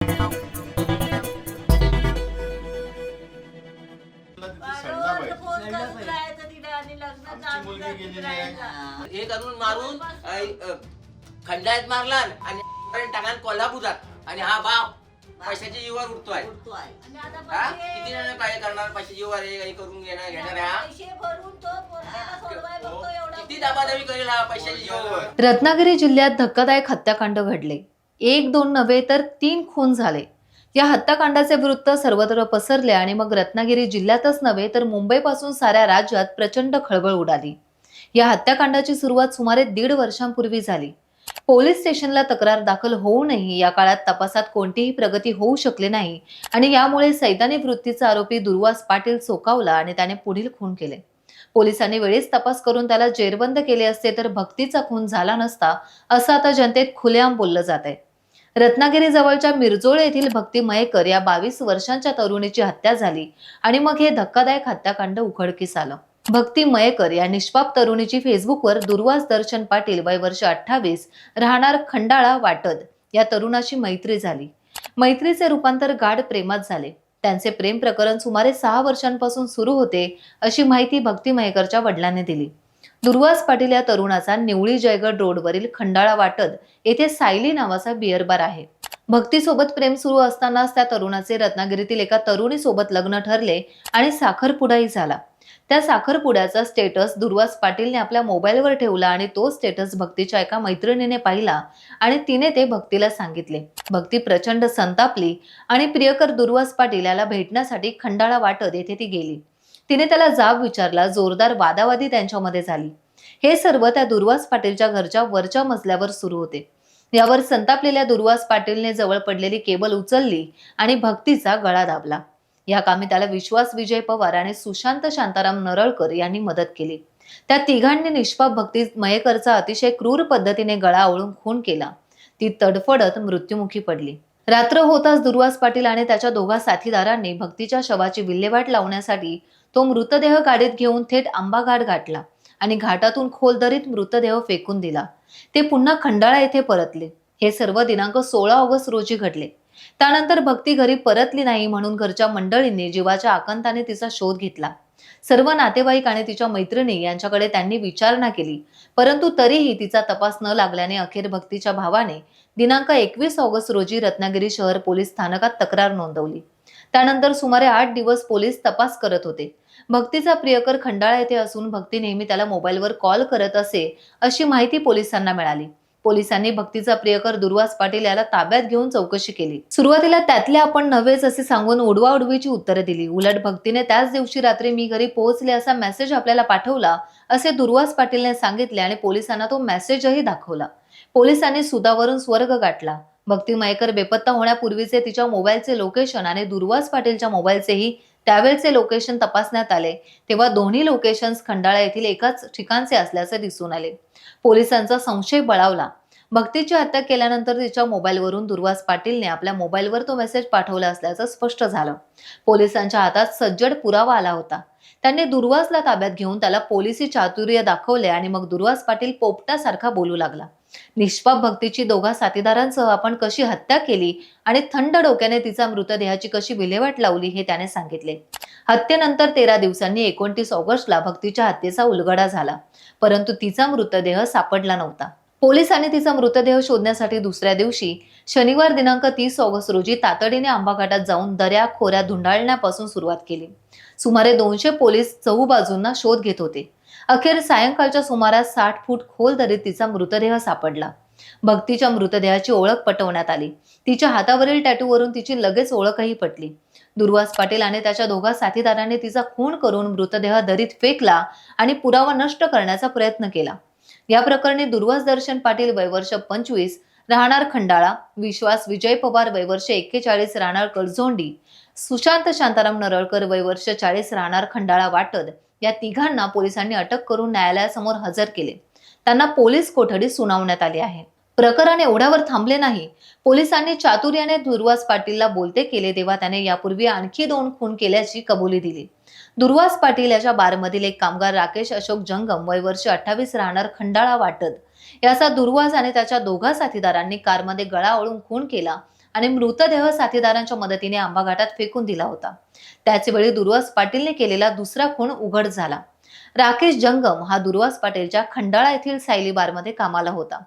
हे करून मारून खंडाळ्यात मारला आणि टाकान कोल्हापुरात आणि हा बाप पैशाच्या जीवावर उठतोय. किती जण काय करणार पैशाच्या जीवावर हे करून घेणार किती दाबादाबी करेल हा पैशाच्या जीवावर. रत्नागिरी जिल्ह्यात धक्कादायक हत्याकांड घडले. 1-2 नव्हे तर 3 खून झाले. या हत्याकांडाचे वृत्त सर्वत्र पसरले आणि मग रत्नागिरी जिल्ह्यातच नव्हे तर मुंबईपासून साऱ्या राज्यात प्रचंड खळबळ उडाली. या हत्याकांडाची सुरुवात सुमारे 1.5 वर्षांपूर्वी झाली. पोलीस स्टेशनला तक्रार दाखल होऊनही या काळात तपासात कोणतीही प्रगती होऊ शकली नाही आणि यामुळे सैतानी वृत्तीचा आरोपी दुर्वास पाटील चोकावला आणि त्याने पुढील खून केले. पोलिसांनी वेळेस तपास करून त्याला जेरबंद केले असते तर भक्तीचा खून झाला नसता असं आता जनतेत खुलेआम बोललं जात आहे. रत्नागिरी जवळच्या मिरजोळ येथील भक्ती मयेकर या 22 वर्षांच्या तरुणीची हत्या झाली आणि मग हे धक्कादायक हत्याकांड उघडकीस आलं. भक्ती मयेकर या निष्पाप तरुणीची फेसबुकवर दुर्वास दर्शन पाटील वय वर्ष 28 राहणार खंडाळा वाटद या तरुणाशी मैत्री झाली. मैत्रीचे रूपांतर गाढ प्रेमात झाले. त्यांचे प्रेम प्रकरण सुमारे 6 वर्षांपासून सुरू होते अशी माहिती भक्ती मयेकरच्या वडिलांनी दिली. दुर्वास पाटील या तरुणाचा निवळी जयगड रोडवरील खंडाळा वाटद येथे सायली नावाचा बिअर बार आहे. भक्तीसोबत प्रेम सुरू असतानाच त्या तरुणाचे रत्नागिरीतील एका तरुणीसोबत लग्न ठरले आणि साखरपुडाही झाला. त्या साखरपुड्याचा स्टेटस दुर्वास पाटीलने आपल्या मोबाईलवर ठेवला आणि तो स्टेटस भक्तीच्या एका मैत्रिणीने पाहिला आणि तिने ते भक्तीला सांगितले. भक्ती प्रचंड संतापली आणि प्रियकर दुर्वास पाटील याला भेटण्यासाठी खंडाळा वाटद येथे ती गेली. तिने त्याला जाब विचारला. जोरदार वादावादी त्यांच्यामध्ये झाली. हे सर्व त्या दुर्वास पाटीलच्या घरच्या वरच्या मजल्यावर सुरू होते. यावर संतापलेल्या दुर्वास पाटीलने जवळ पडलेली केबल उचलली आणि भक्तीचा गळा दाबला. या कामी त्याला विश्वास विजय पवार आणि सुशांत शांताराम नरळकर यांनी मदत केली. त्या तिघांनी निष्पाप भक्ती मयेकरचा अतिशय क्रूर पद्धतीने गळा आवळून खून केला. ती तडफडत मृत्युमुखी पडली. रात्र होताच दुर्वास पाटील आणि त्याच्या दोघा साथीदारांनी भक्तीच्या शवाची विल्हेवाट लावण्यासाठी तो मृतदेह गाडीत घेऊन थेट आंबा घाट गाठला आणि घाटातून खोल दरीत मृतदेह फेकून दिला. ते पुन्हा खंडाळा येथे परतले. हे सर्व दिनांक 16 ऑगस्ट रोजी घडले. त्यानंतर भक्ती घरी परतली नाही म्हणून घरच्या मंडळींनी जीवाच्या आकांताने तिचा शोध घेतला. सर्व नातेवाईक आणि तिच्या मैत्रिणी यांच्याकडे त्यांनी विचारणा केली, परंतु तरीही तिचा तपास न लागल्याने अखेर भक्तीच्या भावाने दिनांक 21 ऑगस्ट रोजी रत्नागिरी शहर पोलीस स्थानकात तक्रार नोंदवली. त्यानंतर सुमारे 8 दिवस पोलीस तपास करत होते. भक्तीचा प्रियकर खंडाळा येथे असून भक्ती नेहमी त्याला मोबाईलवर कॉल करत असे अशी माहिती पोलिसांना मिळाली. पोलिसांनी भक्तीचा प्रियकर दुर्वास पाटील याला ताब्यात घेऊन चौकशी केली. सुरुवातीला त्यातले आपण नव्हेच असे सांगून उडवाउडवीची उत्तरे दिली. उलट भक्तीने त्याच दिवशी रात्री मी घरी पोहोचले असा मेसेज आपल्याला पाठवला असे दुर्वास पाटीलने सांगितले आणि पोलिसांना तो मेसेजही दाखवला. पोलिसांनी सुदावरून स्वर्ग गाठला. भक्ती मयेकर बेपत्ता होण्यापूर्वीचे तिच्या मोबाईलचे लोकेशन आणि दुर्वास पाटीलच्या मोबाईलचेही त्यावेळचे लोकेशन तपासण्यात आले तेव्हा दोन्ही लोकेशन्स खंडाळा येथील एकाच ठिकाणचे असल्याचे दिसून आले. पोलिसांचा संशय बळावला. भक्तीची हत्या केल्यानंतर तिच्या मोबाईलवरून दुर्वास पाटीलने आपल्या मोबाईलवर तो मेसेज पाठवला असल्याचं स्पष्ट झालं. पोलिसांच्या हातात सज्जड पुरावा आला होता. त्यांनी दुर्वासला ताब्यात घेऊन त्याला पोलिसी चातुर्य दाखवले आणि मग दुर्वास पाटील पोपटासारखा बोलू लागला. निष्पाप भक्तीची दोघा साथीदारांसह आपण कशी हत्या केली आणि थंड डोक्याने तिचा मृतदेहाची कशी विल्हेवाट लावली हे त्याने सांगितले. हत्येनंतर 13 दिवसांनी 29 ऑगस्टला भक्तीच्या हत्येचा उलगडा झाला, परंतु तिचा मृतदेह सापडला नव्हता. पोलिसांनी तिचा मृतदेह शोधण्यासाठी दुसऱ्या दिवशी शनिवार दिनांक 30 ऑगस्ट रोजी तातडीने आंबाघाटात जाऊन दऱ्या खोऱ्या धुंडाळण्यापासून सुरुवात केली. सुमारे 200 पोलीस चहूबाजूंना शोध घेत होते. अखेर सायंकाळच्या सुमारास 60 फूट खोल दरीत तिचा मृतदेह सापडला. भक्तीच्या मृतदेहाची ओळख पटवण्यात आली. तिच्या हातावरील टॅटूवरून तिची लगेच ओळखही पटली. दुर्वास पाटील आणि त्याच्या दोघा साथीदारांनी तिचा खून करून मृतदेह दरीत फेकला आणि पुरावा नष्ट करण्याचा प्रयत्न केला. या प्रकरणी दुर्वास दर्शन पाटील वय वर्ष 25 राहणार खंडाळा, विश्वास विजय पवार वय वर्ष 41 राहणार कळझोंडी, सुशांत शांताराम नरळकर वय वर्ष 40 राहणार खंडाळा वाटद या तिघांना पोलिसांनी अटक करून न्यायालयासमोर हजर केले. त्यांना पोलीस कोठडी सुनावण्यात आली आहे. प्रकरण एवढ्यावर थांबले नाही. पोलिसांनी चातुर्याने दुर्वास पाटीलला बोलते केले तेव्हा त्याने यापूर्वी आणखी 2 खून केल्याची कबुली दिली. दुर्वास पाटील याच्या बारमधील एक कामगार राकेश अशोक जंगम वय वर्ष 28 राहणार खंडाळा वाटद याचा दुर्वास आणि त्याच्या दोघा साथीदारांनी कारमध्ये गळा ओळून खून केला आणि मृतदेह साथीदारांच्या मदतीने आंबा घाटात फेकून दिला होता. त्याच वेळी दुर्वास पाटीलने केलेला दुसरा खून उघड झाला. राकेश जंगम हा दुर्वास पाटीलच्या खंडाळा येथील सायली बारमध्ये कामाला होता.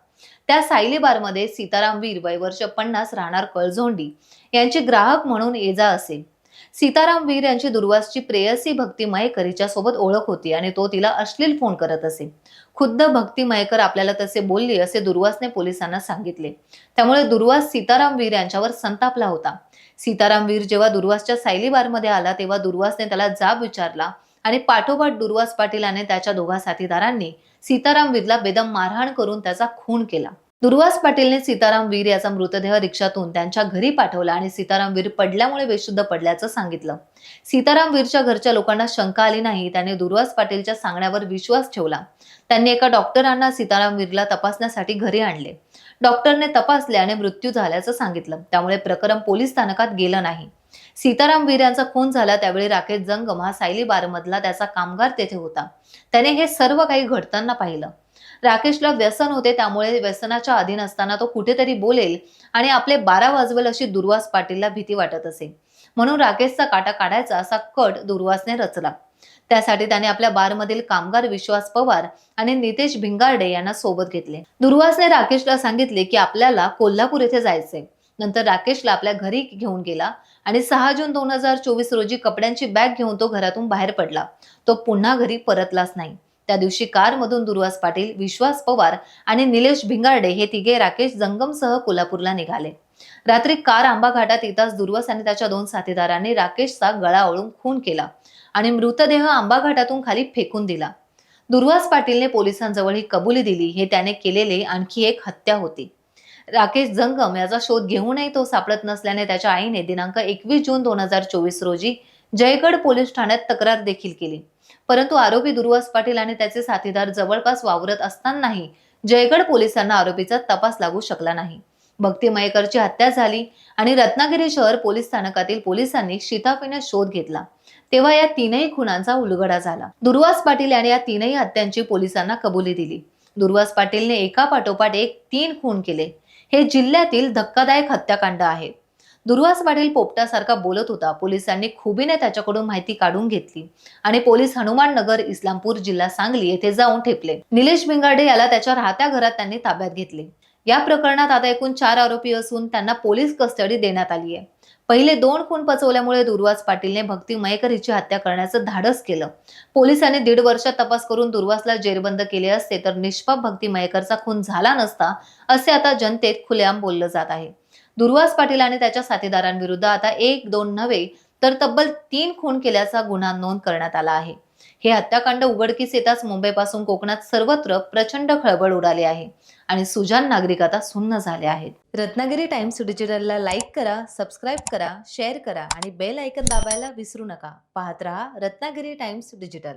त्या सायली बारमध्ये सीताराम वीर वय वर्ष 50 राहणार कळझोंडी यांची ग्राहक म्हणून ये-जा असे. सीताराम वीर यांची दुर्वासची प्रेयसी भक्ती मयेकर हिच्यासोबत ओळख होती आणि तो तिला अश्लील फोन करत असे. खुद्द भक्ती मयेकर आपल्याला तसे बोलली असे दुर्वासने पोलिसांना सांगितले. त्यामुळे दुर्वास सीताराम वीर यांच्यावर संतापला होता. सीताराम वीर जेव्हा दुर्वासच्या सायली बारमध्ये आला तेव्हा दुर्वासने त्याला जाब विचारला आणि पाठोपाठ दुर्वास पाटील आणि त्याच्या दोघा साथीदारांनी सीताराम वीरला बेदम मारहाण करून त्याचा खून केला. दुर्वास पाटीलने सीताराम वीर याचा मृतदेह रिक्षातून त्यांच्या घरी पाठवला आणि सीताराम वीर पडल्यामुळे बेशुद्ध पडल्याचं सांगितलं. सीताराम वीरच्या घरच्या लोकांना शंका आली नाही. त्याने दुर्वास पाटीलच्या सांगण्यावर विश्वास ठेवला. त्यांनी एका डॉक्टरांना सीताराम वीरला तपासण्यासाठी घरी आणले. डॉक्टरने तपासले आणि मृत्यू झाल्याचं सांगितलं. त्यामुळे प्रकरण पोलीस स्थानकात गेलं नाही. सीताराम वीर यांचा खून झाला त्यावेळी राकेश जंगम हा सायली बारमधला त्याचा कामगार तेथे होता. त्याने हे सर्व काही घडताना पाहिलं. राकेशला व्यसन होते त्यामुळे व्यसनाच्या अधीन असताना तो कुठेतरी बोलेल आणि आपले 12 वाजवेल अशी दुर्वास पाटीलला भीती वाटत असे. म्हणून राकेशचा काटा काढायचा असा कट दुर्वासने रचला. त्यासाठी त्याने आपल्या बारमधील कामगार विश्वास पवार आणि नितेश भिंगारडे यांना सोबत घेतले. दुर्वासने राकेशला सांगितले की आपल्याला कोल्हापूर येथे जायचंय. नंतर राकेशला आपल्या घरी घेऊन गेला आणि 6 जून 2024 रोजी कपड्यांची बॅग घेऊन तो घरातून बाहेर पडला. तो पुन्हा घरी परतलाच नाही. त्या दिवशी कारमधून दुर्वास पाटील, विश्वास पवार आणि निलेश भिंगारडे हे तिघे राकेश जंगमसह कोल्हापूरला निघाले. रात्री कार आंबा घाटात येताच दुर्वास आणि त्याच्या 2 साथीदारांनी राकेशचा गळा ओळून खून केला आणि मृतदेह आंबा घाटातून खाली फेकून दिला. दुर्वास पाटीलने पोलिसांजवळ ही कबुली दिली. हे त्याने केलेले आणखी एक हत्या होती. राकेश जंगम याचा शोध घेऊनही तो सापडत नसल्याने त्याच्या आईने दिनांक 21 जून 2024 रोजी जयगड पोलीस ठाण्यात तक्रार देखील केली. परंतु आरोपी दुर्वास पाटील आणि त्याचे साथीदार जवळपास वावरत असतानाही जयगड पोलिसांना आरोपीचा तपास लागू शकला नाही. भक्ती मयेकरची हत्या झाली आणि रत्नागिरी शहर पोलीस स्थानकातील पोलिसांनी शिताफीने शोध घेतला. तेव्हा या 3ही खुनांचा उलगडा झाला. दुर्वास पाटील यांनी या 3ही हत्यांची पोलिसांना कबुली दिली. दुर्वास पाटीलने एका पाठोपाठ एक 3 खून केले. हे जिल्ह्यातील धक्कादायक हत्याकांड आहे. दुर्वास पाटील पोपटासारखा बोलत होता. पोलिसांनी खुबीने त्याच्याकडून माहिती काढून घेतली आणि पोलीस हनुमान नगर, इस्लामपूर, जिल्हा सांगली येथे जाऊन ठेपले. निलेश भिंगारडे याला त्याच्या राहत्या घरात त्यांनी ताब्यात घेतले. या प्रकरणात आता एकूण 4 आरोपी असून त्यांना पोलीस कस्टडी देण्यात आली आहे. पहिले 2 खून पचवल्यामुळे दुर्वास पाटीलने भक्ती मयेकर हिची हत्या करण्याचं धाडस केलं. पोलिसांनी 1.5 वर्षात तपास करून दुर्वासला जेरबंद केले असते तर निष्पाप भक्ती मयेकरचा खून झाला नसता असे आता जनतेत खुलेआम बोललं जात आहे. दुर्वास पाटील आणि त्याच्या साथीदारांविरुद्ध आता 1-2 नव्हे तर तब्बल 3 खून केल्याचा गुन्हा नोंद करण्यात आला आहे. हे हत्याकांड उघडकीस येताच मुंबईपासून कोकणात सर्वत्र प्रचंड खळबळ उडाली आहे आणि सुजाण नागरिक आता सुन्न झाले आहेत. रत्नागिरी टाइम्स डिजिटलला लाईक करा, सबस्क्राईब करा, शेअर करा आणि बेल आयकॉन दाबायला विसरू नका. पाहत रहा रत्नागिरी टाइम्स डिजिटल.